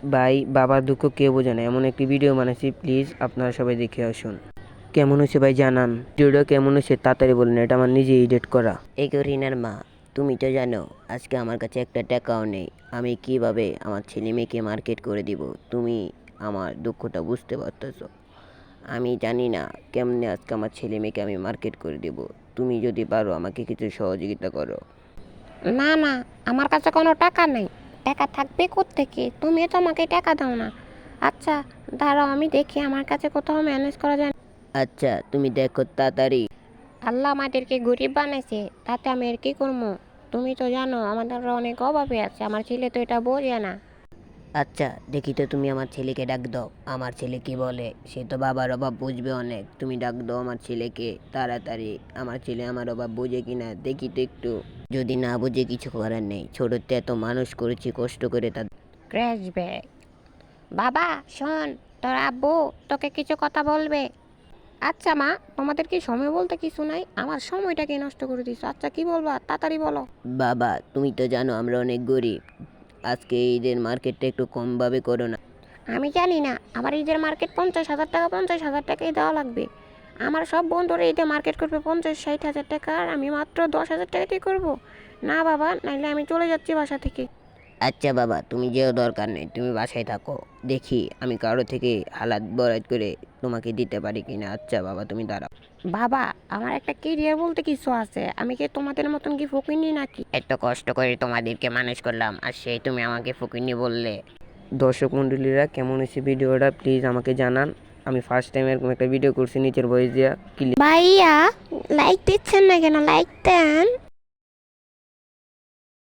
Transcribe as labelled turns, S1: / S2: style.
S1: ভাই বাবার দুঃখ কেউ বোঝে না এমন একটি ভিডিও বানাচ্ছি, প্লিজ আপনারা সবাই দেখে আসুন। কেমন হয়েছে ভাই জানান, ভিডিওটা কেমন হয়েছে তাড়াতাড়ি বলুন, এটা আমার নিজে এডিট করা।
S2: এগো রিনার মা, তুমি তো জানো আজকে আমার কাছে একটা টাকাও নেই। আমি কিভাবে আমার ছেলে মেয়েকে মার্কেট করে দিব? তুমি আমার দুঃখটা বুঝতে পারতেছো? আমি জানি না কেমনে আজকে আমার ছেলে মেয়েকে আমি মার্কেট করে দিব। তুমি যদি পারো আমাকে কিছু সহযোগিতা করো।
S3: না না, আমার কাছে কোনো টাকা নেই। টাকা থাকবে কোত্থেকে? তুমি তো আমাকে টাকা দাও না। আচ্ছা, দাঁড়াও আমি দেখি আমার কাছে কোথাও ম্যানেজ করা যায়।
S2: আচ্ছা তুমি দেখো তাড়াতাড়ি।
S3: আল্লাহ আমাদেরকে গরিব বানাইছে, তাতে আমি আর কি করবো? তুমি তো জানো আমাদের অনেক অভাবে আছে, আমার ছেলে তো এটা বোঝে না।
S2: আচ্ছা দেখি তো, তুমি আমার ছেলেকে ডাক দাও। আমার ছেলে কি বলে, সে তো বাবার অভাব বুঝবে অনেক। তুমি ডাক দাও আমার ছেলেকে তাড়াতাড়ি। আমার ছেলে আমার অভাব বুঝে কিনা দেখি তো একটু। যদি না বুঝে কিছু করার নেই, ছোটতে এত মানুষ করেছি কষ্ট করে তাদের।
S3: Crash bag. বাবা শোন, তোর আব্বু তোকে কিছু কথা বলবে। আচ্ছা মা, তোমাদের কি সময় বলতে কিছু নাই? আমার সময়টাকে নষ্ট করে দিছো। আচ্ছা কি বলবা, তাড়াতাড়ি বলো।
S2: বাবা তুমি তো জানো আমরা অনেক গরিব, আজকে ঈদের মার্কেটটা একটু কমভাবে করো না।
S3: আমি জানি না, আমার ঈদের মার্কেট 50,000 টাকা, 50,000 টাকাই দেওয়া লাগবে। আমার সব বন্ধুরা ঈদে মার্কেট করবে 50-60 হাজার টাকা, আর আমি মাত্র 10,000 টাকাতেই করবো। না বাবা, নাইলে আমি চলে যাচ্ছি বাসা থেকে।
S2: আচ্ছা বাবা তুমি যেও, দরকার নেই, তুমি বাসায় থাকো। দেখি আমি কারো থেকে হালাত বরাদ করে তোমাকে দিতে পারি কিনা। আচ্ছা বাবা তুমি দাঁড়াও।
S3: বাবা, আমার একটা কেরিয়ার বলতে কিছু আছে। আমি কি তোমাদের মতন কি ফকিন্নি নাকি?
S2: এত কষ্ট করে তোমাদেরকে মানুষ করলাম, আর সেই তুমি আমাকে ফকিন্নি বললে?
S1: দর্শক মণ্ডলীরা কেমন হয়েছে ভিডিওটা প্লিজ আমাকে জানান। আমি ফার্স্ট টাইম এরকম একটা ভিডিও করছি নিচের ভয়েস দিয়া।
S3: ভাইয়া, লাইক দিচ্ছেন না কেন? লাইক দেন।